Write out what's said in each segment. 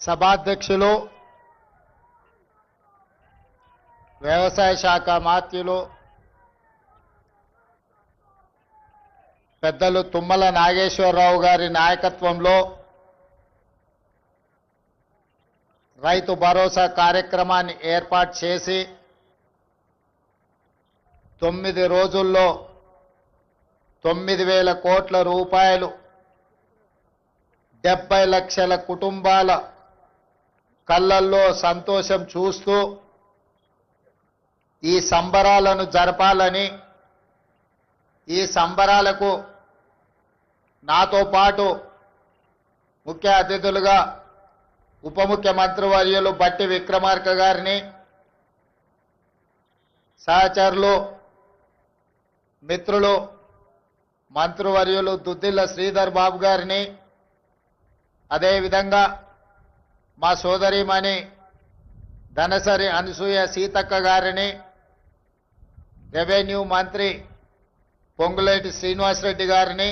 సభాధ్యక్షులు వ్యవసాయ శాఖ మాత్యులు పెద్దలు తుమ్మల నాగేశ్వరరావు గారి నాయకత్వంలో రైతు భరోసా కార్యక్రమాన్ని ఏర్పాటు చేసి 9 రోజుల్లో 9,000 కోట్ల రూపాయలు 70 లక్షల కుటుంబాల కళ్ళల్లో సంతోషం చూస్తూ ఈ సంబరాలను జరపాలని, ఈ సంబరాలకు నాతో పాటు ముఖ్య అతిథులుగా ఉప ముఖ్యమంత్రి వర్యులు బట్టి విక్రమార్క గారిని, సహచరులు మిత్రులు మంత్రివర్యులు దుద్దిల్ల శ్రీధర్ బాబు గారిని, అదేవిధంగా మా సోదరిమణి ధనసరి అనసూయ సీతక్క గారిని, రెవెన్యూ మంత్రి పొంగులేటి శ్రీనివాసరెడ్డి గారిని,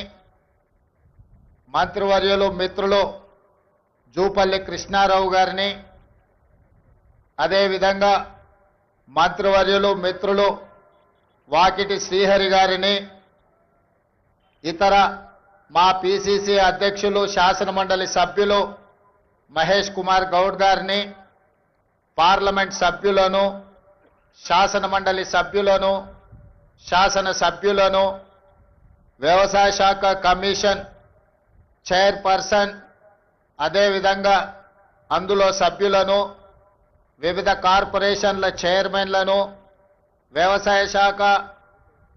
మంత్రివర్యులు మిత్రులు జూపల్లి కృష్ణారావు గారిని, అదేవిధంగా మంత్రివర్యులు మిత్రులు వాకిటి శ్రీహరి గారిని, ఇతర మా పిసిసి అధ్యక్షులు శాసనమండలి సభ్యులు మహేష్ కుమార్ గౌడ్ గారిని, పార్లమెంట్ సభ్యులను, శాసనమండలి సభ్యులను, శాసన సభ్యులను, వ్యవసాయ శాఖ కమిషన్ చైర్పర్సన్, అదేవిధంగా అందులో సభ్యులను, వివిధ కార్పొరేషన్ల చైర్మన్లను, వ్యవసాయ శాఖ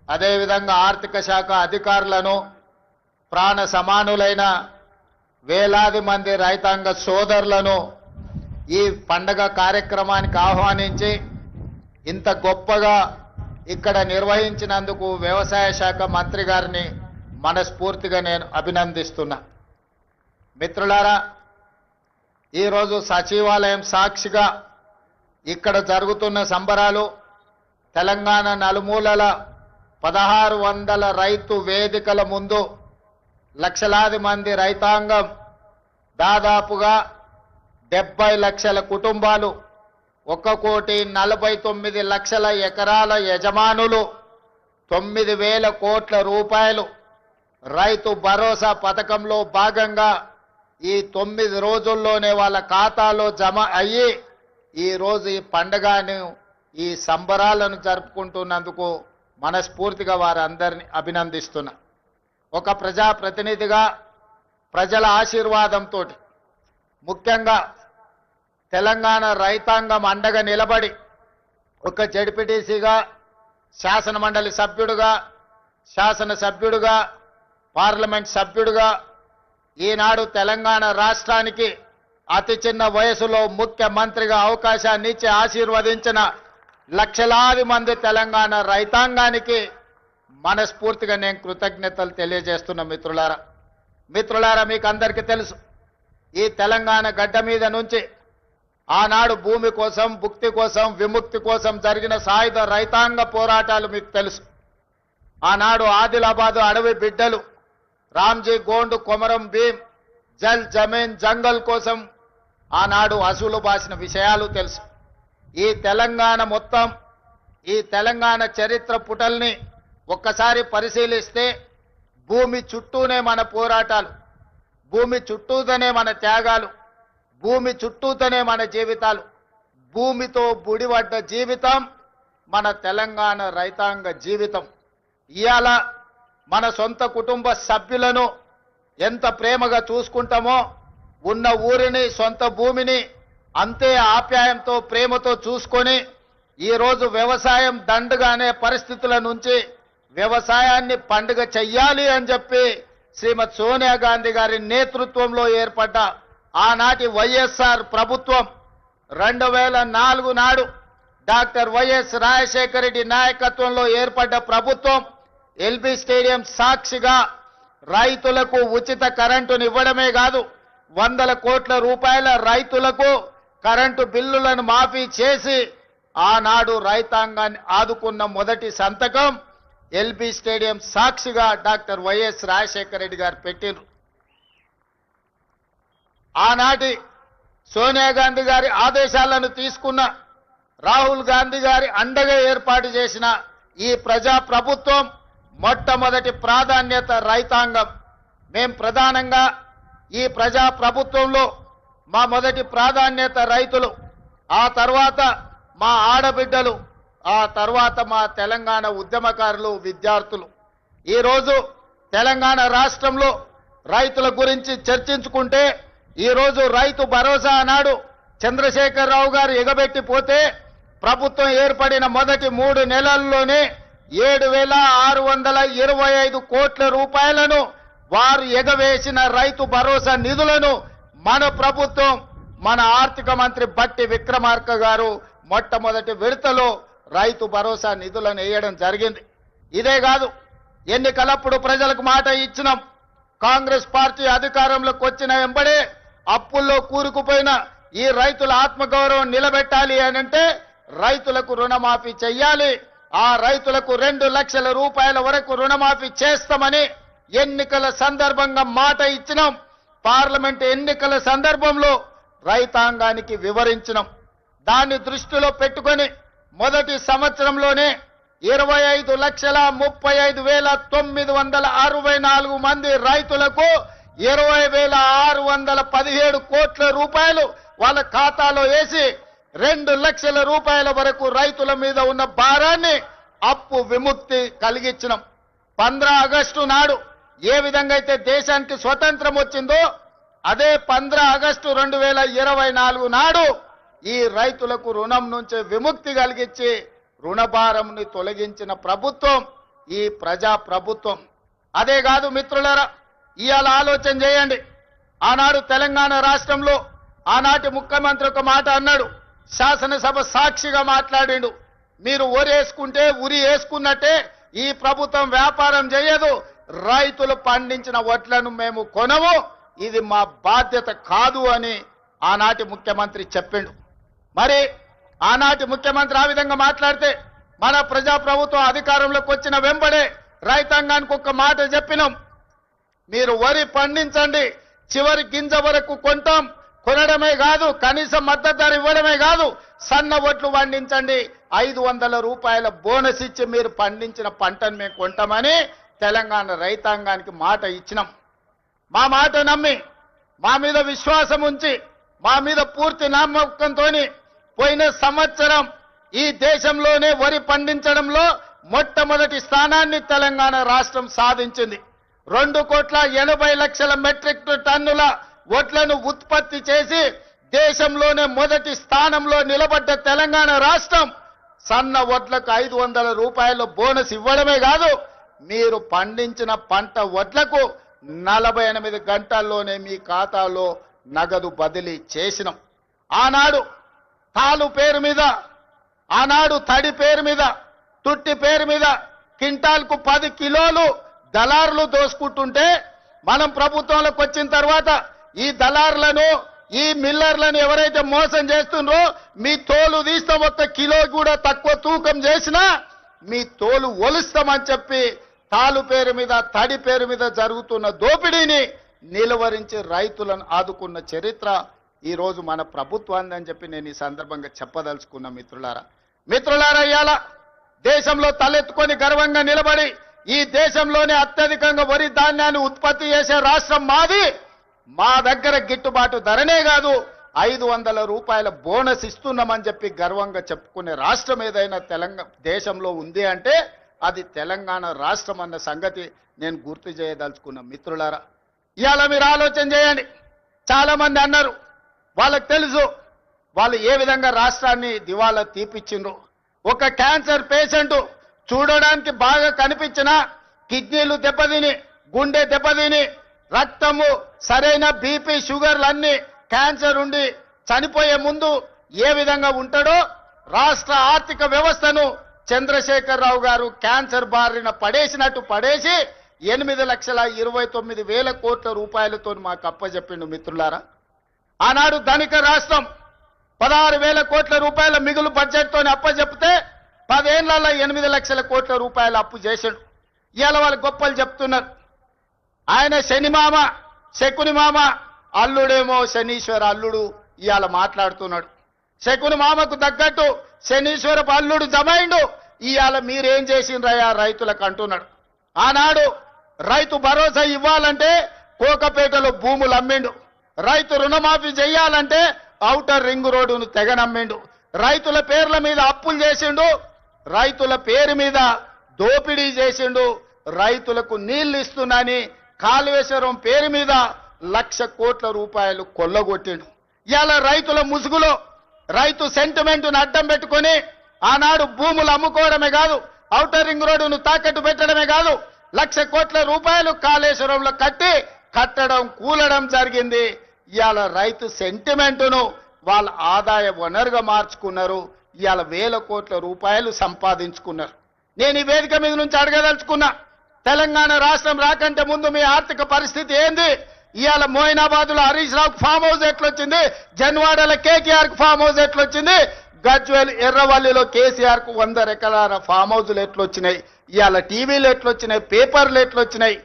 అదేవిధంగా ఆర్థిక శాఖ అధికారులను, ప్రాణ సమానులైన వేలాది మంది రైతాంగ సోదరులను ఈ పండగ కార్యక్రమానికి ఆహ్వానించి ఇంత గొప్పగా ఇక్కడ నిర్వహించినందుకు వ్యవసాయ శాఖ మంత్రి గారిని మనస్ఫూర్తిగా నేను అభినందిస్తున్నా. మిత్రులారా, ఈరోజు సచివాలయం సాక్షిగా ఇక్కడ జరుగుతున్న సంబరాలు తెలంగాణ నలుమూలల 1600 రైతు వేదికల ముందు లక్షలాది మంది రైతాంగం, దాదాపుగా 70 లక్షల కుటుంబాలు, 1,49,00,000 ఎకరాల యజమానులు 9,000 కోట్ల రూపాయలు రైతు భరోసా పథకంలో భాగంగా ఈ 9 రోజుల్లోనే వాళ్ళ ఖాతాలో జమ అయ్యి ఈరోజు ఈ పండుగను, ఈ సంబరాలను జరుపుకుంటున్నందుకు మనస్ఫూర్తిగా వారందరినీ అభినందిస్తున్నా. ఒక ప్రజాప్రతినిధిగా ప్రజల ఆశీర్వాదంతో ముఖ్యంగా తెలంగాణ రైతాంగం అండగా నిలబడి ఒక జడ్పీటీసీగా, శాసనమండలి సభ్యుడుగా, శాసనసభ్యుడుగా, పార్లమెంట్ సభ్యుడుగా ఈనాడు తెలంగాణ రాష్ట్రానికి అతి చిన్న వయసులో ముఖ్యమంత్రిగా అవకాశాన్ని ఇచ్చి ఆశీర్వదించిన లక్షలాది మంది తెలంగాణ రైతాంగానికి మనస్ఫూర్తిగా నేను కృతజ్ఞతలు తెలియజేస్తున్న మిత్రులారా, మీకు అందరికీ తెలుసు, ఈ తెలంగాణ గడ్డ మీద నుంచి ఆనాడు భూమి కోసం, భుక్తి కోసం, విముక్తి కోసం జరిగిన సాయుధ రైతాంగ పోరాటాలు మీకు తెలుసు. ఆనాడు ఆదిలాబాదు అడవి బిడ్డలు రామ్జీ గోండు, కొమరం భీం జల్ జమీన్ జంగల్ కోసం ఆనాడు అసూలు బాసిన విషయాలు తెలుసు. ఈ తెలంగాణ మొత్తం, ఈ తెలంగాణ చరిత్ర పుటల్ని ఒక్కసారి పరిశీలిస్తే భూమి చుట్టూనే మన పోరాటాలు, భూమి చుట్టూతోనే మన త్యాగాలు, భూమి చుట్టూతోనే మన జీవితాలు, భూమితో బుడిపడ్డ జీవితం మన తెలంగాణ రైతాంగ జీవితం. ఇవాళ మన సొంత కుటుంబ సభ్యులను ఎంత ప్రేమగా చూసుకుంటామో, ఉన్న ఊరిని, సొంత భూమిని అంతే ఆప్యాయంతో, ప్రేమతో చూసుకొని ఈరోజు వ్యవసాయం దండుగా అనే పరిస్థితుల నుంచి వ్యవసాయాన్ని పండుగ చెయ్యాలి అని చెప్పి శ్రీమతి సోనియా గాంధీ గారి నేతృత్వంలో ఏర్పడ్డ ఆనాటి వైఎస్ఆర్ ప్రభుత్వం 2004 నాడు డాక్టర్ వైఎస్ రాజశేఖర రెడ్డి నాయకత్వంలో ఏర్పడ్డ ప్రభుత్వం ఎల్బీ స్టేడియం సాక్షిగా రైతులకు ఉచిత కరెంటును ఇవ్వడమే కాదు, 100 కోట్ల రూపాయల రైతులకు కరెంటు బిల్లులను మాఫీ చేసి ఆనాడు రైతాంగాన్ని ఆదుకున్న మొదటి సంతకం ఎల్బీ స్టేడియం సాక్షిగా డాక్టర్ వైఎస్ రాజశేఖర రెడ్డి గారు పెట్టిండ్రు. ఆనాటి సోనియా గాంధీ గారి ఆదేశాలను తీసుకున్న రాహుల్ గాంధీ గారి అండగా ఏర్పాటు చేసిన ఈ ప్రజా ప్రభుత్వం మొట్టమొదటి ప్రాధాన్యత రైతాంగం. మేం ప్రధానంగా ఈ ప్రజా ప్రభుత్వంలో మా మొదటి ప్రాధాన్యత రైతులు, ఆ తర్వాత మా ఆడబిడ్డలు, ఆ తర్వాత మా తెలంగాణ ఉద్యమకారులు, విద్యార్థులు. ఈరోజు తెలంగాణ రాష్ట్రంలో రైతుల గురించి చర్చించుకుంటే ఈరోజు రైతు భరోసా అన్నాడు చంద్రశేఖరరావు గారు ఎగబెట్టిపోతే ప్రభుత్వం ఏర్పడిన మొదటి 3 నెలల్లోనే 7,625 కోట్ల రూపాయలను వారు ఎగవేసిన రైతు భరోసా నిధులను మన ప్రభుత్వం, మన ఆర్థిక మంత్రి బట్టి విక్రమార్క గారు మొట్టమొదటి విడతలో రైతు భరోసా నిధులను వేయడం జరిగింది. ఇదే కాదు, ఎన్నికలప్పుడు ప్రజలకు మాట ఇచ్చినాం. కాంగ్రెస్ పార్టీ అధికారంలోకి వచ్చిన వెంబడే అప్పుల్లో కూరుకుపోయిన ఈ రైతుల ఆత్మగౌరవం నిలబెట్టాలి అనంటే రైతులకు రుణమాఫీ చెయ్యాలి. ఆ రైతులకు 2 లక్షల రూపాయల వరకు రుణమాఫీ చేస్తామని ఎన్నికల సందర్భంగా మాట ఇచ్చినాం. పార్లమెంట్ ఎన్నికల సందర్భంలో రైతాంగానికి వివరించినాం. దాన్ని దృష్టిలో పెట్టుకొని మొదటి సంవత్సరంలోనే 25,35,964 మంది రైతులకు 20,617 కోట్ల రూపాయలు వాళ్ళ ఖాతాలో వేసి 2 లక్షల రూపాయల వరకు రైతుల మీద ఉన్న భారాన్ని అప్పు విముక్తి కలిగించినాం. 15 ఆగస్టు నాడు ఏ విధంగా అయితే దేశానికి స్వతంత్రం వచ్చిందో అదే 15 ఆగస్టు 2024 నాడు ఈ రైతులకు రుణం నుంచి విముక్తి కలిగించి రుణభారంని తొలగించిన ప్రభుత్వం ఈ ప్రజా ప్రభుత్వం. అదే కాదు మిత్రులారా, ఇవాళ ఆలోచన చేయండి. ఆనాడు తెలంగాణ రాష్ట్రంలో ఆనాటి ముఖ్యమంత్రి ఒక మాట అన్నాడు, శాసనసభ సాక్షిగా మాట్లాడిండు. మీరు ఒరేసుకుంటే ఉరి వేసుకున్నట్టే ఈ ప్రభుత్వం వ్యాపారం చేయదు, రైతులు పండించిన వడ్లను మేము కొనము, ఇది మా బాధ్యత కాదు అని ఆనాటి ముఖ్యమంత్రి చెప్పిండు. మరి ఆనాటి ముఖ్యమంత్రి ఆ విధంగా మాట్లాడితే మన ప్రజా ప్రభుత్వం అధికారంలోకి వచ్చిన వెంబడే రైతాంగానికి ఒక మాట చెప్పినాం, మీరు వరి పండించండి, చివరి గింజ వరకు కొంటాం, కొనడమే కాదు కనీస మద్దతు ధర ఇవ్వడమే కాదు, సన్న వడ్లు పండించండి, 500 రూపాయల బోనస్ ఇచ్చి మీరు పండించిన పంటను మేము కొంటామని తెలంగాణ రైతాంగానికి మాట ఇచ్చినాం. మా మాట నమ్మి, మా మీద విశ్వాసం ఉంచి, మా మీద పూర్తి నమ్మకంతో పోయిన సంవత్సరం ఈ దేశంలోనే వరి పండించడంలో మొట్టమొదటి స్థానాన్ని తెలంగాణ రాష్ట్రం సాధించింది. 2,80,00,000 మెట్రిక్ టన్నుల వడ్లను ఉత్పత్తి చేసి దేశంలోనే మొదటి స్థానంలో నిలబడ్డ తెలంగాణ రాష్ట్రం సన్న వడ్లకు 500 రూపాయల బోనస్ ఇవ్వడమే కాదు, మీరు పండించిన పంట వడ్లకు 48 గంటల్లోనే మీ ఖాతాలో నగదు బదిలీ చేసినాం. ఆనాడు తాలు పేరు మీద, ఆనాడు తడి పేరు మీద, తుట్టి పేరు మీద క్వింటాల్కు 10 కిలోలు దళారులు దోసుకుంటుంటే మనం ప్రభుత్వంలోకి వచ్చిన తర్వాత ఈ దళారులను, ఈ మిల్లర్లను ఎవరైతే మోసం చేస్తుండ్రో మీ తోలు తీస్తాం, 1 కిలో కూడా తక్కువ తూకం చేసినా మీ తోలు ఒలుస్తామని చెప్పి తాలు పేరు మీద, తడి పేరు మీద జరుగుతున్న దోపిడీని నిలువరించి రైతులను ఆదుకున్న చరిత్ర ఈ రోజు మన ప్రభుత్వాన్ని అని చెప్పి నేను ఈ సందర్భంగా చెప్పదలుచుకున్న మిత్రులారా, ఇవాళ దేశంలో తలెత్తుకొని గర్వంగా నిలబడి ఈ దేశంలోనే అత్యధికంగా వరి ధాన్యాన్ని ఉత్పత్తి చేసే రాష్ట్రం మాది. మా దగ్గర గిట్టుబాటు ధరనే కాదు 500 రూపాయల బోనస్ ఇస్తున్నామని చెప్పి గర్వంగా చెప్పుకునే రాష్ట్రం ఏదైనా తెలంగాణ దేశంలో ఉంది అంటే అది తెలంగాణ రాష్ట్రం అన్న సంగతి నేను గుర్తు చేయదలుచుకున్న మిత్రులారా. ఇవాళ మీరు ఆలోచన చేయండి. చాలా మంది అన్నారు, వాళ్ళకి తెలుసు వాళ్ళు ఏ విధంగా రాష్ట్రాన్ని దివాలా తీపిచ్చిండ్రు. ఒక క్యాన్సర్ పేషెంట్ చూడడానికి బాగా కనిపించిన కిడ్నీలు దెబ్బతిని, గుండె దెబ్బతిని, రక్తము సరైన బీపీ షుగర్లన్నీ క్యాన్సర్ ఉండి చనిపోయే ముందు ఏ విధంగా ఉంటాడో రాష్ట్ర ఆర్థిక వ్యవస్థను చంద్రశేఖరరావు గారు క్యాన్సర్ బారిన పడేసినట్టు పడేసి 8,29,000 కోట్ల రూపాయలతో మాకు అప్పచెప్పిండు మిత్రులారా. ఆనాడు ధనిక రాష్ట్రం 16,000 కోట్ల రూపాయల మిగులు బడ్జెట్తో అప్పచెప్తే 10 ఏళ్లలో 8 లక్షల కోట్ల రూపాయలు అప్పు చేశాడు. ఇవాళ వాళ్ళు గొప్పలు చెప్తున్నారు. ఆయన శని మామ, శకుని మామ, అల్లుడేమో శనీశ్వర అల్లుడు, ఇవాళ మాట్లాడుతున్నాడు. శకుని మామకు తగ్గట్టు శనీశ్వరపు అల్లుడు జమైండు. ఇవాళ మీరేం చేసిండ్రయ్యా రైతులకు అంటున్నాడు. ఆనాడు రైతు భరోసా ఇవ్వాలంటే కోకపేటలో భూములు అమ్మిండు. రైతు రుణమాఫీ చేయాలంటే ఔటర్ రింగ్ రోడ్డును తెగనమ్మిండు. రైతుల పేర్ల మీద అప్పులు చేసిండు. రైతుల పేరు మీద దోపిడీ చేసిండు. రైతులకు నీళ్లు ఇస్తున్నాని కాళేశ్వరం పేరు మీద 1,00,000 కోట్ల రూపాయలు కొల్లగొట్టిండు. ఇవాళ రైతుల ముసుగులో రైతు సెంటిమెంట్ను అడ్డం పెట్టుకొని ఆనాడు భూములు అమ్ముకోవడమే కాదు, ఔటర్ రింగ్ రోడ్డును తాకట్టు పెట్టడమే కాదు, 1,00,000 కోట్ల రూపాయలు కాళేశ్వరంలో కట్టడం కూలడం జరిగింది. ఇవాళ రైతు సెంటిమెంటును వాళ్ళ ఆదాయ వనరుగా మార్చుకున్నారు. ఇవాళ 1,000 కోట్ల రూపాయలు సంపాదించుకున్నారు. నేను ఈ వేదిక మీద నుంచి అడగదలుచుకున్నా, తెలంగాణ రాష్ట్రం రాకంటే ముందు మీ ఆర్థిక పరిస్థితి ఏంది? ఇవాళ మోయినాబాద్లో హరీష్ రావుకు ఫామ్ హౌస్ ఎట్లొచ్చింది? జన్వాడలో కేటీఆర్కు ఫామ్ హౌస్ ఎట్లొచ్చింది? గజ్వేల్ ఎర్రవల్లిలో కేసీఆర్కు 100 ఎకరాల ఫామ్ హౌజులు ఎట్లొచ్చినాయి? ఇవాళ టీవీలు ఎట్లొచ్చినాయి? పేపర్లు ఎట్లొచ్చినాయి?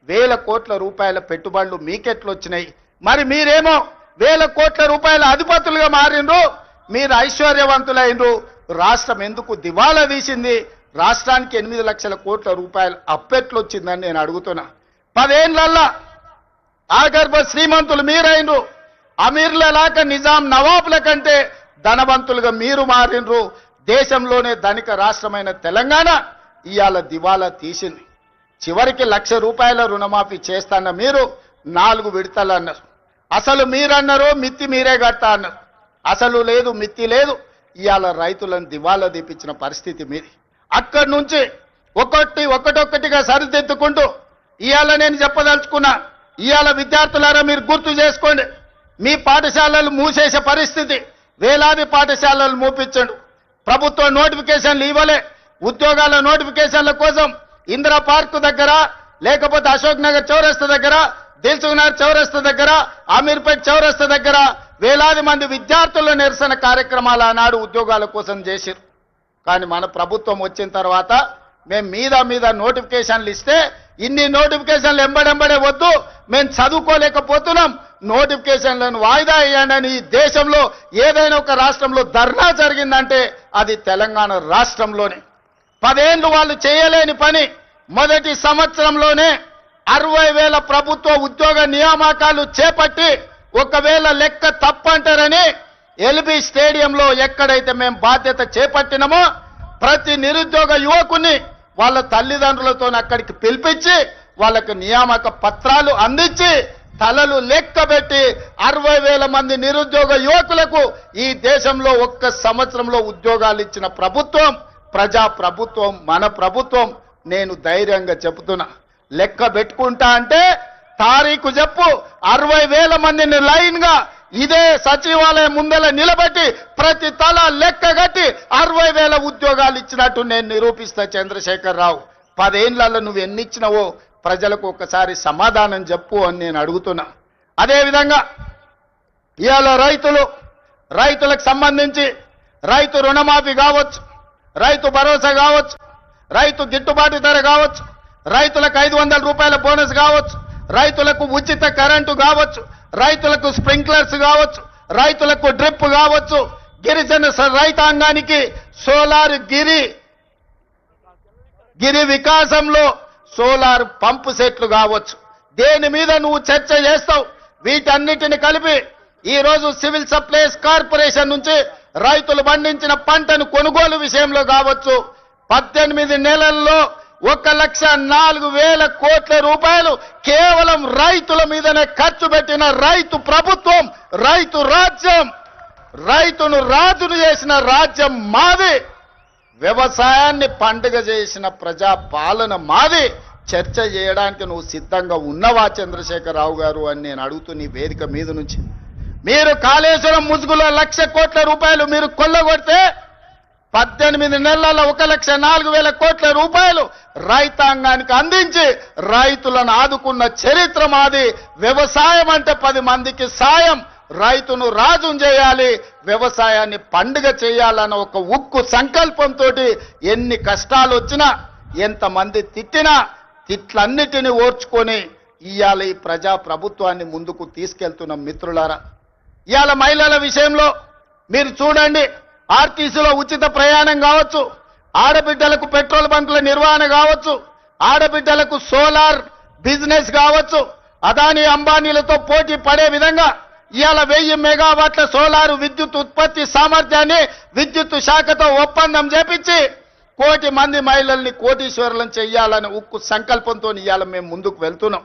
1,000 కోట్ల రూపాయల పెట్టుబడులు మీకెట్లొచ్చినాయి? మరి మీరేమో 1,000 కోట్ల రూపాయల అధిపతులుగా మారిండ్రు, మీరు ఐశ్వర్యవంతులైనరు. రాష్ట్రం ఎందుకు దివాలా తీసింది? రాష్ట్రానికి 8 లక్షల కోట్ల రూపాయలు అప్పెట్లొచ్చిందని నేను అడుగుతున్నా. 10 ఏళ్లల్లా ఆగర్భ శ్రీమంతులు మీరైనరు. అమీర్లలాక నిజాం నవాబుల కంటే ధనవంతులుగా మీరు మారినరు. దేశంలోనే ధనిక రాష్ట్రమైన తెలంగాణ ఇవాళ దివాలా తీసింది. చివరికి 1,00,000 రూపాయల రుణమాఫీ చేస్తాన్న మీరు 4 విడతలు అన్నారు. అసలు మీరన్నారు మిత్తి మీరే కడతా అన్నారు. అసలు లేదు మిత్తి లేదు. ఇవాళ రైతులను దివాలా తీపించిన పరిస్థితి మీది. అక్కడి నుంచి ఒక్కొక్కటిగా సరిదిద్దుకుంటూ ఇవాళ నేను చెప్పదలుచుకున్నా. ఇవాళ విద్యార్థులారా మీరు గుర్తు చేసుకోండి, మీ పాఠశాలలు మూసేసే పరిస్థితి. వేలాది పాఠశాలలు మూపించండు. ప్రభుత్వ నోటిఫికేషన్లు ఇవ్వలే. ఉద్యోగాల నోటిఫికేషన్ల కోసం ఇందిరా పార్క్ దగ్గర, లేకపోతే అశోక్ నగర్ చౌరస్తా దగ్గర, దిల్సుఖ్ నగర్ చౌరస్తా దగ్గర, అమీర్పేట్ చౌరస్తా దగ్గర వేలాది మంది విద్యార్థుల నిరసన కార్యక్రమాలు ఆనాడు ఉద్యోగాల కోసం చేశారు. కానీ మన ప్రభుత్వం వచ్చిన తర్వాత మేము మీద నోటిఫికేషన్లు ఇస్తే ఇన్ని నోటిఫికేషన్లు ఎంబడెంబడే వద్దు, మేము చదువుకోలేకపోతున్నాం, నోటిఫికేషన్లను వాయిదా వేయండి. ఈ దేశంలో ఏదైనా ఒక రాష్ట్రంలో ధర్నా జరిగిందంటే అది తెలంగాణ రాష్ట్రంలోనే. 10 ఏళ్లు వాళ్ళు చేయలేని పని మొదటి సంవత్సరంలోనే 60,000 ప్రభుత్వ ఉద్యోగ నియామకాలు చేపట్టి, ఒకవేళ లెక్క తప్పంటారని ఎల్బీ స్టేడియంలో ఎక్కడైతే మేము బాధ్యత చేపట్టినామో ప్రతి నిరుద్యోగ యువకుని వాళ్ళ తల్లిదండ్రులతో అక్కడికి పిలిపించి వాళ్ళకి నియామక పత్రాలు అందించి తలలు లెక్కబెట్టి 60,000 మంది నిరుద్యోగ యువకులకు ఈ దేశంలో ఒక్క సంవత్సరంలో ఉద్యోగాలు ఇచ్చిన ప్రభుత్వం ప్రజా ప్రభుత్వం, మన ప్రభుత్వం. నేను ధైర్యంగా చెబుతున్నా, లెక్క పెట్టుకుంటా అంటే తారీఖు చెప్పు, 60,000 మందిని లైన్ గా ఇదే సచివాలయం ముందల నిలబెట్టి ప్రతి తల లెక్క కట్టి 60,000 ఉద్యోగాలు ఇచ్చినట్టు నేను నిరూపిస్తా. చంద్రశేఖర్ రావు, 10 ఏళ్లలో నువ్వు ఎన్ని ఇచ్చినావో ప్రజలకు ఒకసారి సమాధానం చెప్పు అని నేను అడుగుతున్నా. అదేవిధంగా ఇవాళ రైతులకు సంబంధించి రైతు రుణమాఫీ కావచ్చు, రైతు భరోసా కావచ్చు, రైతు గిట్టుబాటు ధర కావచ్చు, రైతులకు 500 రూపాయల బోనస్ కావచ్చు, రైతులకు ఉచిత కరెంటు కావచ్చు, రైతులకు స్ప్రింక్లర్స్ కావచ్చు, రైతులకు డ్రిప్ కావచ్చు, గిరిజన రైతాంగానికి సోలార్ గిరి వికాసంలో సోలార్ పంపు సెట్లు కావచ్చు. దేని మీద నువ్వు చర్చ చేస్తావు? వీటన్నిటిని కలిపి ఈ రోజు సివిల్ సప్లైస్ కార్పొరేషన్ నుంచి రైతులు పండించిన పంటను కొనుగోలు విషయంలో కావచ్చు, 18 నెలల్లో 1,04,000 కోట్ల రూపాయలు కేవలం రైతుల మీదనే ఖర్చు పెట్టిన రైతు ప్రభుత్వం, రైతు రాజ్యం, రైతును రాజును చేసిన రాజ్యం మాది, వ్యవసాయాన్ని పండుగ చేసిన ప్రజా పాలన మాది. చర్చ చేయడానికి నువ్వు సిద్ధంగా ఉన్నవా చంద్రశేఖర్ రావు గారు అని నేను అడుగుతూ నీ వేదిక మీద నుంచి. మీరు కాళేశ్వరం ముసుగులో 1,00,000 కోట్ల రూపాయలు మీరు కొల్లగొడితే 18 నెలల 1,04,000 కోట్ల రూపాయలు రైతాంగానికి అందించి రైతులను ఆదుకున్న చరిత్ర మాది. వ్యవసాయం అంటే 10 మందికి సాయం, రైతును రాజును చేయాలి, వ్యవసాయాన్ని పండుగ చేయాలన్న ఒక ఉక్కు సంకల్పంతో ఎన్ని కష్టాలు వచ్చినా, ఎంతమంది తిట్టినా తిట్లన్నిటిని ఓర్చుకొని ఇవాళ ఈ ప్రజా ప్రభుత్వాన్ని ముందుకు తీసుకెళ్తున్న మిత్రులారా, ఇవాళ మహిళల విషయంలో మీరు చూడండి, ఆర్టీసీలో ఉచిత ప్రయాణం కావచ్చు, ఆడబిడ్డలకు పెట్రోల్ బంకుల నిర్వహణ కావచ్చు, ఆడబిడ్డలకు సోలార్ బిజినెస్ కావచ్చు, అదానీ అంబానీలతో పోటీ పడే విధంగా ఇవాళ 1000 మెగావాట్ల సోలారు విద్యుత్ ఉత్పత్తి సామర్థ్యాన్ని విద్యుత్ శాఖతో ఒప్పందం చేపించి 1 కోటి మంది మహిళల్ని కోటీశ్వరులను చెయ్యాలని ఉక్కు సంకల్పంతో ఇవాళ మేము ముందుకు వెళ్తున్నాం.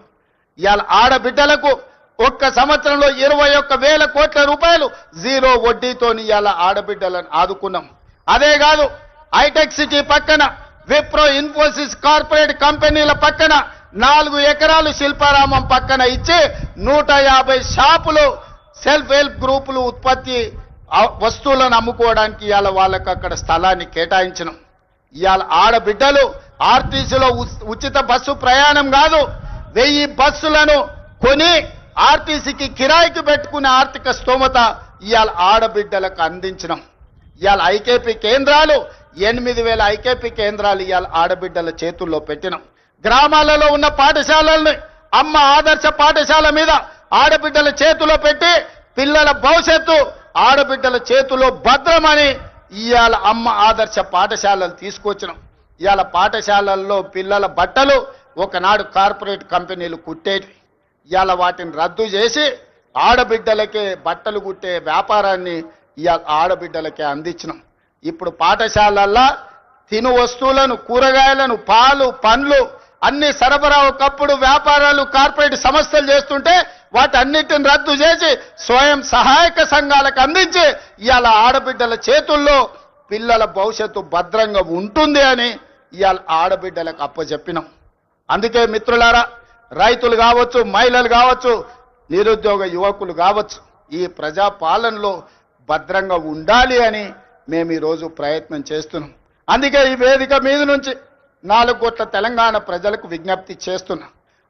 ఇవాళ ఆడబిడ్డలకు ఒక్క సంవత్సరంలో 21,000 కోట్ల రూపాయలు జీరో వడ్డీతో ఇవాళ ఆడబిడ్డలను ఆదుకున్నాం. అదే కాదు, హైటెక్ సిటీ పక్కన విప్రో ఇన్ఫోసిస్ కార్పొరేట్ కంపెనీల పక్కన 4 ఎకరాలు శిల్పారామం పక్కన ఇచ్చి 150 షాపులు సెల్ఫ్ హెల్ప్ గ్రూపులు ఉత్పత్తి వస్తువులను అమ్ముకోవడానికి ఇవాళ వాళ్ళకు అక్కడ స్థలాన్ని కేటాయించినాం. ఇవాళ ఆడబిడ్డలు ఆర్టీసీలో ఉచిత బస్సు ప్రయాణం కాదు, 1000 బస్సులను కొని ఆర్టీసీకి కిరాయికి పెట్టుకునే ఆర్థిక స్తోమత ఇవాళ ఆడబిడ్డలకు అందించినాం. ఇవాళ ఐకేపీ కేంద్రాలు 8,000 ఐకేపీ కేంద్రాలు ఇవాళ ఆడబిడ్డల చేతుల్లో పెట్టినాం. గ్రామాలలో ఉన్న పాఠశాలల్ని అమ్మ ఆదర్శ పాఠశాల మీద ఆడబిడ్డల చేతిలో పెట్టి పిల్లల భవిష్యత్తు ఆడబిడ్డల చేతిలో భద్రమని ఇవాళ అమ్మ ఆదర్శ పాఠశాలలు తీసుకొచ్చినాం. ఇవాళ పాఠశాలల్లో పిల్లల బట్టలు ఒకనాడు కార్పొరేట్ కంపెనీలు కుట్టేవి, ఇవాళ వాటిని రద్దు చేసి ఆడబిడ్డలకే బట్టలు కుట్టే వ్యాపారాన్ని ఇవాళ ఆడబిడ్డలకే అందించినాం. ఇప్పుడు పాఠశాలల్లో తిను వస్తువులను, కూరగాయలను, పాలు, పండ్లు అన్ని సరఫరా ఒకప్పుడు వ్యాపారాలు కార్పొరేట్ సంస్థలు చేస్తుంటే వాటన్నిటిని రద్దు చేసి స్వయం సహాయక సంఘాలకు అందించి ఇవాళ ఆడబిడ్డల చేతుల్లో పిల్లల భవిష్యత్తు భద్రంగా ఉంటుంది అని ఇవాళ ఆడబిడ్డలకు అప్పచెప్పినాం. అందుకే మిత్రులారా, రైతులు కావచ్చు, మహిళలు కావచ్చు, నిరుద్యోగ యువకులు కావచ్చు, ఈ ప్రజాపాలనలో భద్రంగా ఉండాలి అని మేము ఈరోజు ప్రయత్నం చేస్తున్నాం. అందుకే ఈ వేదిక మీద నుంచి 4 కోట్ల తెలంగాణ ప్రజలకు విజ్ఞప్తి చేస్తున్నా.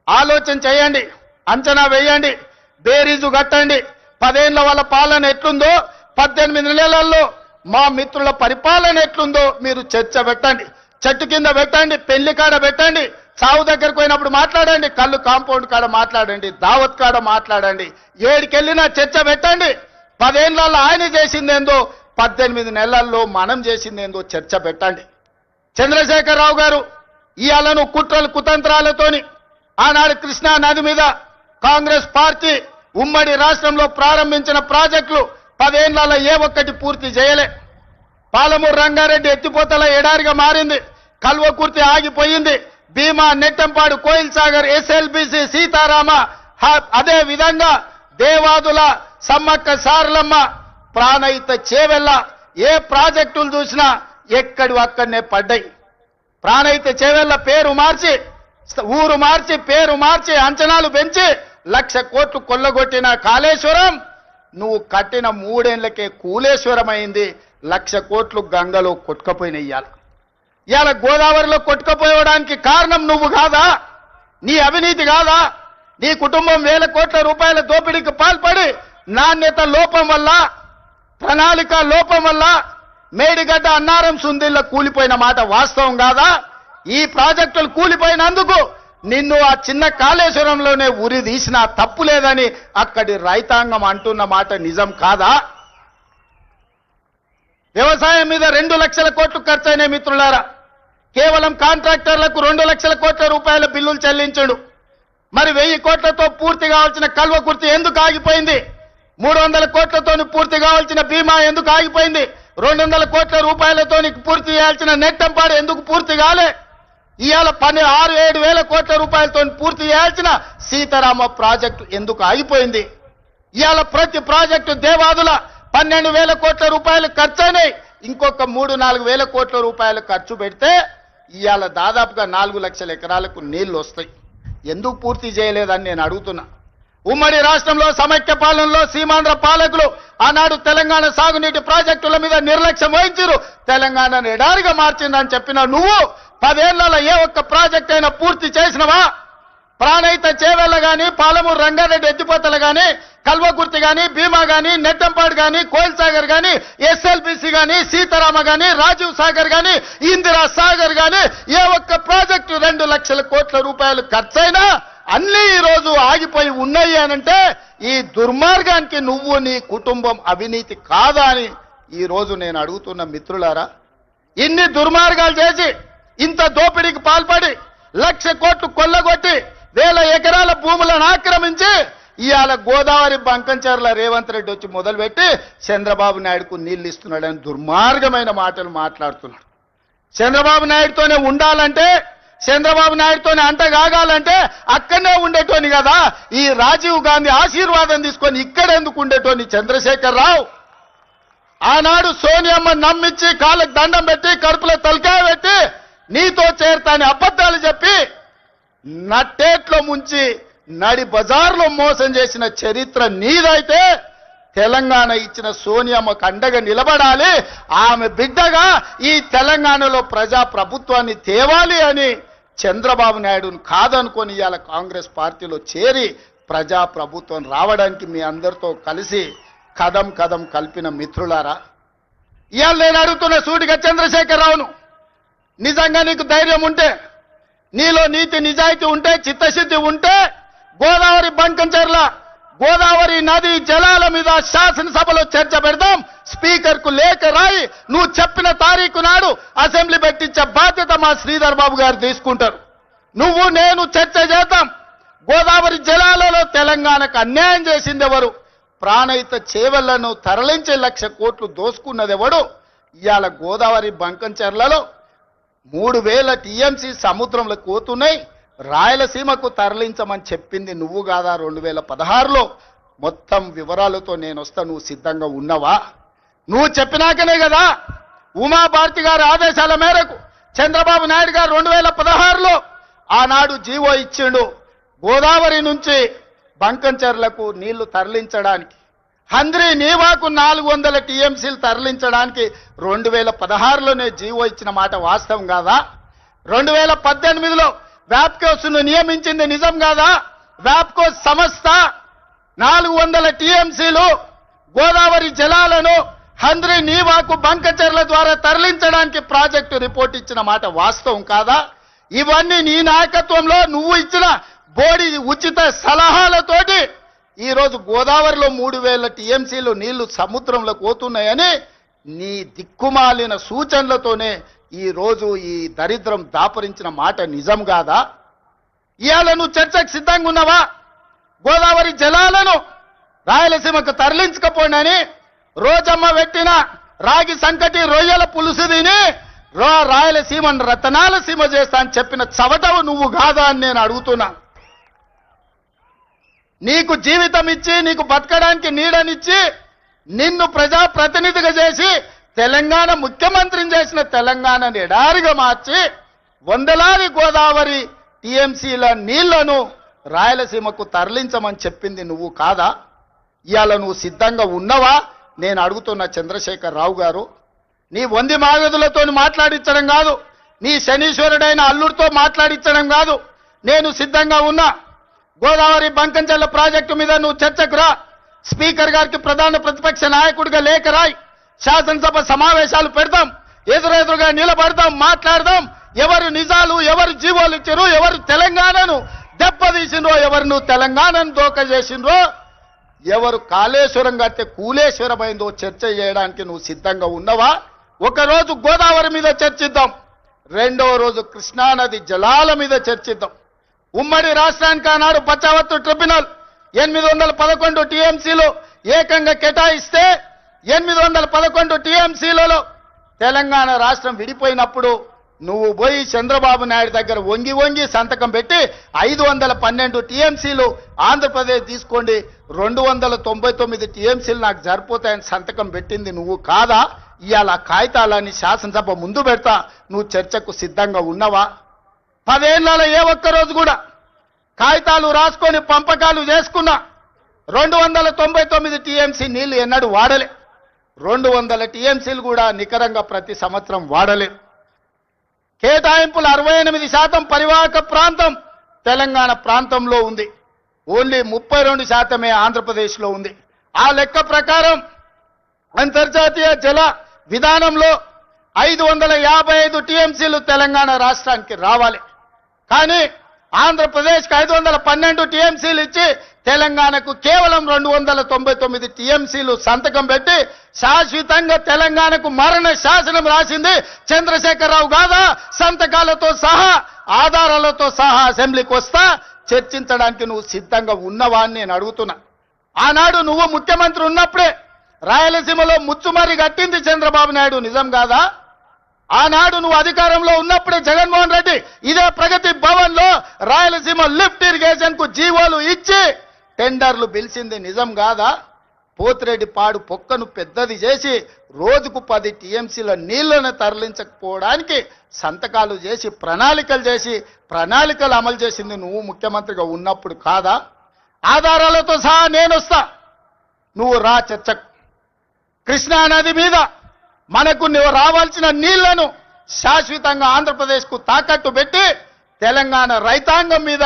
ఆలోచన చేయండి, అంచనా వేయండి, బేరీజు కట్టండి. 10 ఏళ్ల వాళ్ళ పాలన ఎట్లుందో, 18 నెలల్లో మా మిత్రుల పరిపాలన ఎట్లుందో మీరు చర్చ పెట్టండి. చెట్టు కింద పెట్టండి, పెళ్లి కాడ పెట్టండి, చావు దగ్గరకు పోయినప్పుడు మాట్లాడండి, కళ్ళు కాంపౌండ్ కాడ మాట్లాడండి, దావత్ కాడ మాట్లాడండి, ఏడికెళ్ళినా చర్చ పెట్టండి. 10 ఏళ్లలో ఆయన చేసిందేందో, 18 నెలల్లో మనం చేసిందేందో చర్చ పెట్టండి. చంద్రశేఖరరావు గారు ఇయాలను కుట్రలు కుతంత్రాలతోని ఆనాడు కృష్ణా నది మీద కాంగ్రెస్ పార్టీ ఉమ్మడి రాష్ట్రంలో ప్రారంభించిన ప్రాజెక్టులు 10 ఏళ్లలో ఏ ఒక్కటి పూర్తి చేయలే. పాలమూరు రంగారెడ్డి ఎత్తిపోతల ఎడారిగా మారింది, కల్వకుర్తి ఆగిపోయింది, భీమా, నెట్టంపాడు, కోయిల్ సాగర్, ఎస్ఎల్బిసి, సీతారామ, అదే విధంగా దేవాదుల, సమ్మక్క సారలమ్మ, ప్రాణహిత చేవెళ్ళ ఏ ప్రాజెక్టులు చూసినా ఎక్కడి అక్కడనే పడ్డాయి. ప్రాణహిత చేవెళ్ళ పేరు మార్చి, ఊరు మార్చి, పేరు మార్చి, అంచనాలు పెంచి 1,00,000 కోట్లు కొల్లగొట్టిన కాళేశ్వరం నువ్వు కట్టిన 3 ఏళ్లకే కూలేశ్వరం అయింది. 1,00,000 కోట్లు గంగలో కొట్టుకపోయినాయి. ఇవాళ గోదావరిలో కొట్టుకపోవడానికి కారణం నువ్వు కాదా? నీ అవినీతి కాదా? నీ కుటుంబం 1,000 కోట్ల రూపాయల దోపిడీకి పాల్పడి నాణ్యత లోపం వల్ల, ప్రణాళిక లోపం వల్ల మేడిగడ్డ, అన్నారం, సుందిల్ల కూలిపోయిన మాట వాస్తవం కాదా? ఈ ప్రాజెక్టులు కూలిపోయినందుకు నిన్ను ఆ చిన్న కాళేశ్వరంలోనే ఉరి తీసినా తప్పు లేదని అక్కడి రైతాంగం అంటున్న మాట నిజం కాదా? వ్యవసాయం మీద 2 లక్షల కోట్లు ఖర్చయిన మిత్రులారా, కేవలం కాంట్రాక్టర్లకు 2 లక్షల కోట్ల రూపాయల బిల్లులు చెల్లించాడు. మరి 1000 కోట్లతో పూర్తి కావాల్సిన కల్వకుర్తి ఎందుకు ఆగిపోయింది? 300 కోట్లతో పూర్తి కావాల్సిన భీమా ఎందుకు ఆగిపోయింది? 200 కోట్ల రూపాయలతో పూర్తి చేయాల్సిన నెట్టంపాడు ఎందుకు పూర్తి కాలే? ఇవాళ 6-7 వేల కోట్ల రూపాయలతో పూర్తి చేయాల్సిన సీతారామ ప్రాజెక్టు ఎందుకు ఆగిపోయింది? ఇవాళ ప్రతి ప్రాజెక్టు దేవాదుల 12,000 కోట్ల రూపాయలు ఖర్చయినాయి. ఇంకొక 3-4 వేల కోట్ల రూపాయలు ఖర్చు పెడితే ఇవాళ దాదాపుగా 4 లక్షల ఎకరాలకు నీళ్లు వస్తాయి. ఎందుకు పూర్తి చేయలేదని నేను అడుగుతున్నా. ఉమ్మడి రాష్ట్రంలో సమైక్య పాలనలో సీమాంధ్ర పాలకులు ఆనాడు తెలంగాణ సాగునీటి ప్రాజెక్టుల మీద నిర్లక్ష్యం వహించారు, తెలంగాణను ఎడారిగా మార్చిందని చెప్పిన నువ్వు 10 ఏళ్లలో ఏ ఒక్క ప్రాజెక్ట్ అయినా పూర్తి చేసినవా? ప్రాణహిత చేవెళ్ళ గాని, పాలమూరు రంగారెడ్డి ఎత్తిపోతలు గాని, కల్వకుర్తి గాని, భీమా గాని, నెట్టంపాడు గాని, కోయిల్ సాగర్ గాని, ఎస్ఎల్బిసి గాని, సీతారామ గాని, రాజీవ్ సాగర్ గాని, ఇందిరా సాగర్ గాని ఏ ఒక్క ప్రాజెక్టు 2 లక్షల కోట్ల రూపాయలు ఖర్చయినా అన్నీ ఈరోజు ఆగిపోయి ఉన్నాయి అనంటే ఈ దుర్మార్గానికి నువ్వు నీ కుటుంబం అవినీతి కాదా అని ఈరోజు నేను అడుగుతున్న మిత్రులారా. ఇన్ని దుర్మార్గాలు చేసి ఇంత దోపిడీకి పాల్పడి 1,00,000 కోట్లు కొల్లగొట్టి 1,000 ఎకరాల భూములను ఆక్రమించి ఇవాళ గోదావరి బంకంచెర్ల రేవంత్ రెడ్డి వచ్చి మొదలుపెట్టి చంద్రబాబు నాయుడుకు నీళ్లు ఇస్తున్నాడని దుర్మార్గమైన మాటలు మాట్లాడుతున్నాడు. చంద్రబాబు నాయుడుతోనే ఉండాలంటే, చంద్రబాబు నాయుడుతోనే అంటగాగాలంటే అక్కడనే ఉండేటోని కదా. ఈ రాజీవ్ గాంధీ ఆశీర్వాదం తీసుకొని ఇక్కడ ఎందుకు ఉండేటోని చంద్రశేఖర్ రావు? ఆనాడు సోనియమ్మ నమ్మించి కాళ్ళకు దండం పెట్టి కడుపులో తలకాయ పెట్టి నీతో చేరతాని అబద్ధాలు చెప్పి నట్టేట్లో ముంచి నడి బజార్లో మోసం చేసిన చరిత్ర నీదైతే తెలంగాణ ఇచ్చిన సోనియమ్మకు అండగా నిలబడాలి. ఆమె బిడ్డగా ఈ తెలంగాణలో ప్రజా ప్రభుత్వాన్ని తేవాలి అని చంద్రబాబు నాయుడును కాదనుకొని ఇవాళ కాంగ్రెస్ పార్టీలో చేరి ప్రజా ప్రభుత్వం రావడానికి మీ అందరితో కలిసి కదం కదం కలిపిన మిత్రులారా, ఇవాళ నేను అడుగుతున్న సూటిగా చంద్రశేఖరరావును, నిజంగా నీకు ధైర్యం ఉంటే, నీలో నీతి నిజాయితీ ఉంటే, చిత్తశుద్ధి ఉంటే గోదావరి బంకంచెర్ల గోదావరి నది జలాల మీద శాసనసభలో చర్చ పెడదాం. స్పీకర్ కు లేఖ రాయి నువ్వు చెప్పిన తారీఖు నాడు అసెంబ్లీ పెట్టించే బాధ్యత మా శ్రీధర్ బాబు గారు తీసుకుంటారు. నువ్వు నేను చర్చ చేద్దాం. గోదావరి జలాలలో తెలంగాణకు అన్యాయం చేసింది ఎవరు? ప్రాణహిత చేవళ్లను తరలించే 1,00,000 కోట్లు దోసుకున్నది ఎవడు? ఇవాళ గోదావరి బంకంచెర్లలో 3,000 టీఎంసీ సముద్రంలో పోతున్నాయి. రాయలసీమకు తరలించమని చెప్పింది నువ్వు కాదా? 2016లో మొత్తం వివరాలతో నేను వస్తా. నువ్వు సిద్ధంగా ఉన్నవా? నువ్వు చెప్పినాకనే కదా ఉమాభారతి గారి ఆదేశాల మేరకు చంద్రబాబు నాయుడు గారు 2016లో ఆనాడు జీవో ఇచ్చిండు. గోదావరి నుంచి బంకంచెర్లకు నీళ్లు తరలించడానికి, హంద్రీ నీవాకు 400 టీఎంసీలు తరలించడానికి 2016లోనే జీవో ఇచ్చిన మాట వాస్తవం కాదా? 2018లో వ్యాప్కోస్ను నియమించింది నిజం కాదా? వ్యాప్కోస్ సంస్థ 400 టీఎంసీలు గోదావరి జలాలను హంద్రీ నీవాకు బంకంచెర్ల ద్వారా తరలించడానికి ప్రాజెక్టు రిపోర్ట్ ఇచ్చిన మాట వాస్తవం కాదా? ఇవన్నీ నీ నాయకత్వంలో నువ్వు ఇచ్చిన బోడి ఉచిత సలహాలతోటి ఈరోజు గోదావరిలో 3,000 టీఎంసీలు నీళ్లు సముద్రంలో పోతున్నాయని నీ దిక్కుమాలిన సూచనలతోనే ఈరోజు ఈ దరిద్రం దాపరించిన మాట నిజం కాదా? ఇవాళ నువ్వు చర్చకు సిద్ధంగా ఉన్నావా? గోదావరి జలాలను రాయలసీమకు తరలించకపోయినని రోజమ్మ పెట్టిన రాగి సంకటి రొయ్యల పులుసు తిని రాయలసీమను రతనాల సీమ చేస్తా అని చెప్పిన చవటవు నువ్వు కాదా అని నేను అడుగుతున్నా. నీకు జీవితం ఇచ్చి, నీకు బతకడానికి నీడనిచ్చి, నిన్ను ప్రజాప్రతినిధిగా చేసి తెలంగాణ ముఖ్యమంత్రిని చేసిన తెలంగాణని ఎడారిగా మార్చి వందలాది గోదావరి టీఎంసీల నీళ్లను రాయలసీమకు తరలించమని చెప్పింది నువ్వు కాదా? ఇవాళ నువ్వు సిద్ధంగా ఉన్నవా? నేను అడుగుతున్న చంద్రశేఖర్ రావు గారు, నీ వంది మాగదులతో మాట్లాడించడం కాదు, నీ శనీశ్వరుడైన అల్లుడితో మాట్లాడించడం కాదు. నేను సిద్ధంగా ఉన్నా. గోదావరి బంకంచెర్ల ప్రాజెక్టు మీద నువ్వు చర్చకు రా. స్పీకర్ గారికి ప్రధాన ప్రతిపక్ష నాయకుడిగా లేఖ రాయి. శాసనసభ సమావేశాలు పెడతాం, ఎదురెదురుగా నిలబడతాం, మాట్లాడదాం. ఎవరు నిజాలు, ఎవరు జీవోలు ఇచ్చారు, ఎవరు తెలంగాణను దెబ్బతీసిండ్రో, ఎవరు నువ్వు తెలంగాణను దోక చేసిండ్రో, ఎవరు కాళేశ్వరం కడితే కూలేశ్వరమైందో చర్చ చేయడానికి నువ్వు సిద్ధంగా ఉన్నవా? ఒకరోజు గోదావరి మీద చర్చిద్దాం, రెండవ రోజు కృష్ణానది జలాల మీద చర్చిద్దాం. ఉమ్మడి రాష్ట్రానికి ఆనాడు బచావత్తు ట్రిబ్యునల్ 811 టీఎంసీలు ఏకంగా కేటాయిస్తే 811 టీఎంసీలలో తెలంగాణ రాష్ట్రం విడిపోయినప్పుడు నువ్వు పోయి చంద్రబాబు నాయుడు దగ్గర వంగి వంగి సంతకం పెట్టి 512 టీఎంసీలు ఆంధ్రప్రదేశ్ తీసుకోండి, 299 టీఎంసీలు నాకు సరిపోతాయని సంతకం పెట్టింది నువ్వు కాదా? ఇవాళ కాగితాలని శాసనసభ ముందు పెడతా. నువ్వు చర్చకు సిద్ధంగా ఉన్నవా? 10 ఏళ్లలో ఏ ఒక్కరోజు కూడా కాగితాలు రాసుకొని పంపకాలు చేసుకున్నా 299 టీఎంసీ నీళ్లు ఎన్నడూ వాడలే. 200 టీఎంసీలు కూడా నికరంగా ప్రతి సంవత్సరం వాడలే. కేటాయింపులు 68% పరివాహక ప్రాంతం తెలంగాణ ప్రాంతంలో ఉంది, ఓన్లీ 32% ఆంధ్రప్రదేశ్లో ఉంది. ఆ లెక్క ప్రకారం అంతర్జాతీయ జల విధానంలో 555 టీఎంసీలు తెలంగాణ రాష్ట్రానికి రావాలి. కానీ ఆంధ్రప్రదేశ్కి 512 టీఎంసీలు ఇచ్చి తెలంగాణకు కేవలం 299 టీఎంసీలు సంతకం పెట్టి శాశ్వతంగా తెలంగాణకు మరణ శాసనం రాసింది చంద్రశేఖరరావు కాదా? సంతకాలతో సహా ఆధారాలతో సహా అసెంబ్లీకి వస్తా, చర్చించడానికి నువ్వు సిద్ధంగా ఉన్నవా అని నేను అడుగుతున్నా. ఆనాడు నువ్వు ముఖ్యమంత్రి ఉన్నప్పుడే రాయలసీమలో ముచ్చుమరి కట్టింది చంద్రబాబు నాయుడు, నిజం కాదా? ఆనాడు నువ్వు అధికారంలో ఉన్నప్పుడే జగన్మోహన్ రెడ్డి ఇదే ప్రగతి భవన్ లో రాయలసీమ లిఫ్ట్ ఇరిగేషన్ కు జీవోలు ఇచ్చి టెండర్లు పిలిచింది, నిజం కాదా? పోతిరెడ్డి పాడు పొక్కను పెద్దది చేసి రోజుకు 10 టీఎంసీల నీళ్లను తరలించకపోవడానికి సంతకాలు చేసి ప్రణాళికలు అమలు చేసింది నువ్వు ముఖ్యమంత్రిగా ఉన్నప్పుడు కాదా? ఆధారాలతో సహా నేను వస్తా, నువ్వు రా చర్చకు. కృష్ణా నది మీద మనకు రావాల్సిన నీళ్లను శాశ్వతంగా ఆంధ్రప్రదేశ్కు తాకట్టు పెట్టి తెలంగాణ రైతాంగం మీద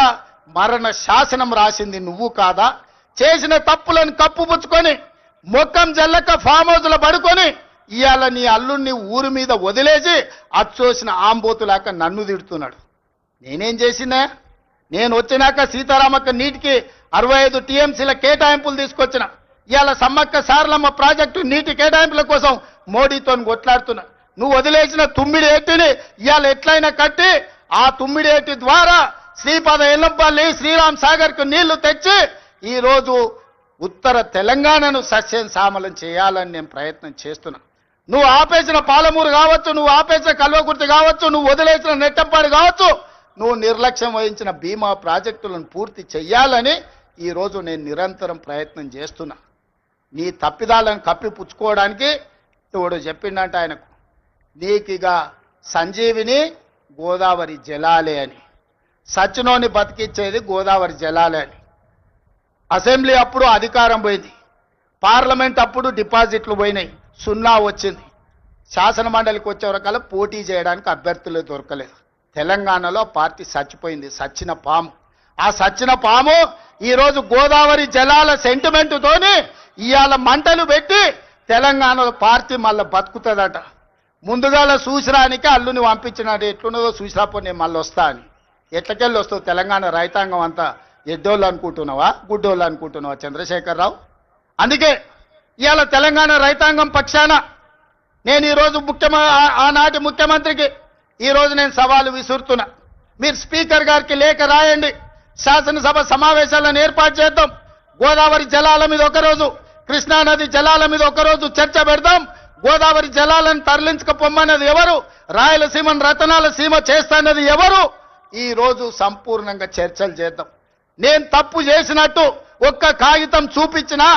మరణ శాసనం రాసింది నువ్వు కాదా? చేసిన తప్పులను కప్పుపుచ్చుకొని మొక్కం జల్లక ఫామ్ హౌస్లో పడుకొని ఇవాళ నీ అల్లుడిని ఊరి మీద వదిలేసి అచ్చోసిన ఆంబోతులాక నన్ను తిడుతున్నాడు. నేనేం చేసినా? నేను వచ్చినాక సీతారామక్క నీటికి 65 టీఎంసీల కేటాయింపులు తీసుకొచ్చిన. ఇవాళ సమ్మక్క సారలమ్మ ప్రాజెక్టు నీటి కేటాయింపుల కోసం మోడీతో కొట్లాడుతున్నా. నువ్వు వదిలేసిన తుమ్మిడి ఏటిని ఇవాళ ఎట్లయినా కట్టి ఆ తుమ్మిడి ఏటి ద్వారా శ్రీపాద ఎల్లంపల్లి శ్రీరామ్ సాగర్ కు నీళ్లు తెచ్చి ఈ రోజు ఉత్తర తెలంగాణను సస్యం సామలం చేయాలని నేను ప్రయత్నం చేస్తున్నా. నువ్వు ఆపేసిన పాలమూరు కావచ్చు, నువ్వు ఆపేసిన కల్వకుర్తి కావచ్చు, నువ్వు వదిలేసిన నెట్టంపాడు కావచ్చు, నువ్వు నిర్లక్ష్యం వహించిన భీమా ప్రాజెక్టులను పూర్తి చెయ్యాలని ఈ రోజు నేను నిరంతరం ప్రయత్నం చేస్తున్నా. నీ తప్పిదాలను కప్పిపుచ్చుకోవడానికి తోడు చెప్పిండంట ఆయనకు, నీకిగా సంజీవిని గోదావరి జలాలే అని, సచ్చినోని బతికిచ్చేది గోదావరి జలాలే అని. అసెంబ్లీ అప్పుడు అధికారం పోయింది, పార్లమెంట్ అప్పుడు డిపాజిట్లు పోయినాయి, 0 వచ్చింది. శాసన మండలికి వచ్చేవరకల్లా పోటీ చేయడానికి అభ్యర్థులు దొరకలేదు. తెలంగాణలో పార్టీ చచ్చిపోయింది, సచ్చిన పాము. ఆ సచ్చిన పాము ఈరోజు గోదావరి జలాల సెంటిమెంటుతోని ఇవాళ మంటలు పెట్టి తెలంగాణలో పార్టీ మళ్ళీ బతుకుతుందట. ముందుగాల చూసిరానికి అల్లుని పంపించినాడు, ఎట్లున్నదో చూసిరాపో నేను మళ్ళీ వస్తా అని. ఎట్లకెళ్ళి వస్తావు? తెలంగాణ రైతాంగం అంతా ఎడ్డోళ్ళు అనుకుంటున్నావా, గుడ్డోళ్ళు అనుకుంటున్నావా చంద్రశేఖరరావు? అందుకే ఇవాళ తెలంగాణ రైతాంగం పక్షాన నేను ఈరోజు ఆనాటి ముఖ్యమంత్రికి ఈరోజు నేను సవాలు విసురుతున్నా. మీరు స్పీకర్ గారికి లేఖ రాయండి, శాసనసభ సమావేశాలను ఏర్పాటు చేద్దాం. గోదావరి జలాల మీద ఒకరోజు, కృష్ణానది జలాల మీద ఒకరోజు చర్చ పెడదాం. గోదావరి జలాలను తరలించకపోమన్నది ఎవరు? రాయలసీమను రతనాల సీమ చేస్తానది ఎవరు? ఈ రోజు సంపూర్ణంగా చర్చలు చేద్దాం. నేను తప్పు చేసినట్టు ఒక్క కాగితం చూపించినా,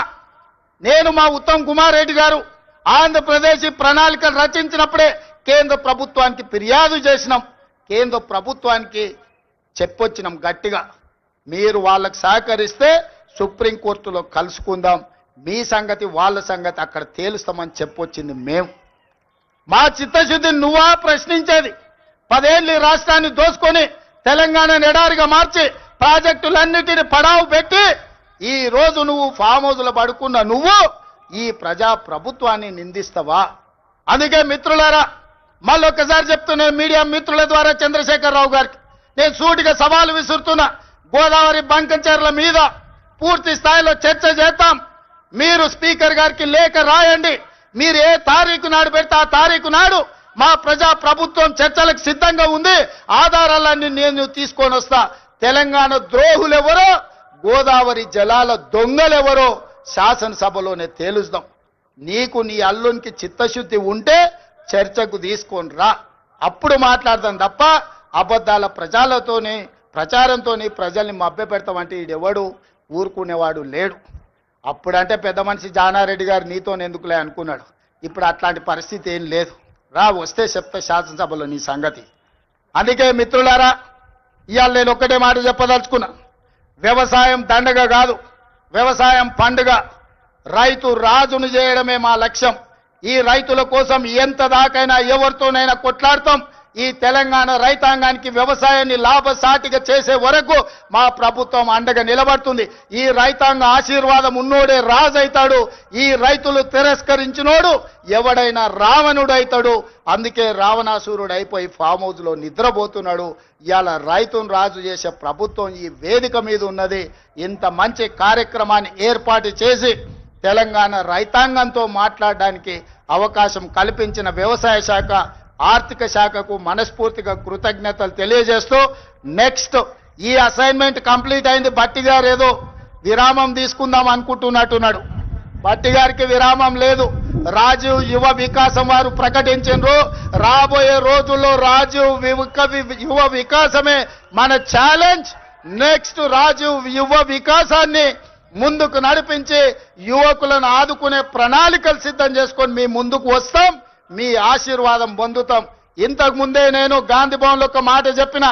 నేను మా ఉత్తమ్ కుమార్ రెడ్డి గారు ఆంధ్రప్రదేశ్ ప్రణాళికలు రచించినప్పుడే కేంద్ర ప్రభుత్వానికి ఫిర్యాదు చేసినాం, కేంద్ర ప్రభుత్వానికి చెప్పొచ్చినాం గట్టిగా, మీరు వాళ్ళకు సహకరిస్తే సుప్రీంకోర్టులో కలుసుకుందాం, మీ సంగతి వాళ్ళ సంగతి అక్కడ తేలుస్తామని చెప్పొచ్చింది మేము. మా చిత్తశుద్ధిని నువ్వా ప్రశ్నించేది? 10 ఏళ్ళు ఈ రాష్ట్రాన్ని దోసుకొని తెలంగాణ ఎడారిగా మార్చి ప్రాజెక్టులన్నిటిని పడావు పెట్టి ఈ రోజు నువ్వు ఫామ్ హౌస్లో పడుకున్న నువ్వు ఈ ప్రజా ప్రభుత్వాన్ని నిందిస్తావా? అందుకే మిత్రులారా, మళ్ళొక్కసారి చెప్తున్నా మీడియా మిత్రుల ద్వారా చంద్రశేఖరరావు గారికి నేను సూటిగా సవాలు విసురుతున్నా. గోదావరి బంకంచెర్ల మీద పూర్తి స్థాయిలో చర్చ చేద్దాం. మీరు స్పీకర్ గారికి లేఖ రాయండి. మీరు ఏ తారీఖు నాడు పెడితే ఆ తారీఖు నాడు మా ప్రజా ప్రభుత్వం చర్చలకు సిద్ధంగా ఉంది. ఆధారాలన్నీ నేను తీసుకొని వస్తా. తెలంగాణ ద్రోహులెవరో, గోదావరి జలాల దొంగలెవరో శాసనసభలోనే తేలుస్తాం. నీకు నీ అల్లునికి చిత్తశుద్ధి ఉంటే చర్చకు తీసుకొని రా, అప్పుడు మాట్లాడదాం తప్ప అబద్ధాల ప్రచారంతో ప్రజల్ని మభ్యపెడతామంటే ఈడెవడు ఊరుకునేవాడు లేడు. అప్పుడంటే పెద్ద మనిషి జానారెడ్డి గారు నీతో ఎందుకులే అనుకున్నాడు. ఇప్పుడు అట్లాంటి పరిస్థితి ఏం లేదు. రా, వస్తే చెప్తా శాసనసభలో నీ సంగతి. అందుకే మిత్రులారా, ఇవాళ నేను ఒక్కటే మాట చెప్పదలుచుకున్నా. వ్యవసాయం దండగ కాదు, వ్యవసాయం పండుగ. రైతు రాజును చేయడమే మా లక్ష్యం. ఈ రైతుల కోసం ఎంత దాకైనా ఎవరితోనైనా కొట్లాడతాం. ఈ తెలంగాణ రైతాంగానికి వ్యవసాయాన్ని లాభసాటిగా చేసే వరకు మా ప్రభుత్వం అండగా నిలబడుతుంది. ఈ రైతాంగ ఆశీర్వాదం ఉన్నోడే రాజు అవుతాడు. ఈ రైతులు తిరస్కరించినోడు ఎవడైనా రావణుడు అవుతాడు. అందుకే రావణాసురుడు అయిపోయి ఫామ్ హౌస్ లో నిద్రపోతున్నాడు. ఇవాళ రైతును రాజు చేసే ప్రభుత్వం ఈ వేదిక మీద ఉన్నది. ఇంత మంచి కార్యక్రమాన్ని ఏర్పాటు చేసి తెలంగాణ రైతాంగంతో మాట్లాడడానికి అవకాశం కల్పించిన వ్యవసాయ శాఖ, ఆర్థిక శాఖకు మనస్ఫూర్తిగా కృతజ్ఞతలు తెలియజేస్తూ, నెక్స్ట్ ఈ అసైన్మెంట్ కంప్లీట్ అయింది. బట్టి గారు ఏదో విరామం తీసుకుందాం అనుకుంటున్నట్టున్నాడు. బట్టి గారికి విరామం లేదు. రాజీవ్ యువ వికాసం వారు ప్రకటించారు. రాబోయే రోజుల్లో రాజీవ్ యువ వికాసమే మన ఛాలెంజ్. నెక్స్ట్ రాజీవ్ యువ వికాసాన్ని ముందుకు నడిపించి యువకులను ఆదుకునే ప్రణాళికలు సిద్ధం చేసుకొని మీ ముందుకు వస్తాం. మీ ఆశీర్వాదం పొందుతాం. ఇంతకు ముందే నేను గాంధీ భవన్లో ఒక మాట చెప్పిన.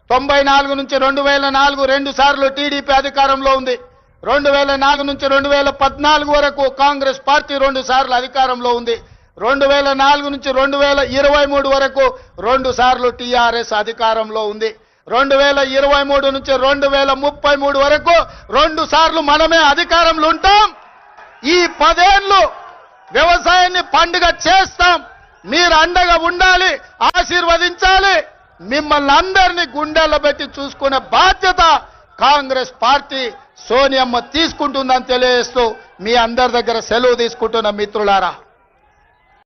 94 నుంచి 2004 2 సార్లు టీడీపీ అధికారంలో ఉంది. 2004 నుంచి 2014 వరకు కాంగ్రెస్ పార్టీ 2 సార్లు అధికారంలో ఉంది. 2004 నుంచి 2023 వరకు 2 సార్లు టీఆర్ఎస్ అధికారంలో ఉంది. 2023 నుంచి 2033 వరకు 2 సార్లు మనమే అధికారంలో ఉంటాం. ఈ 10 ఏళ్లు వ్యవసాయాన్ని పండుగ చేస్తాం. మీరు అండగా ఉండాలి, ఆశీర్వదించాలి. మిమ్మల్ని అందరినీ గుండెల్లో పెట్టి చూసుకునే బాధ్యత కాంగ్రెస్ పార్టీ సోనియమ్మ తీసుకుంటుందని తెలియజేస్తూ మీ అందరి దగ్గర సెలవు తీసుకుంటున్న మిత్రులారా.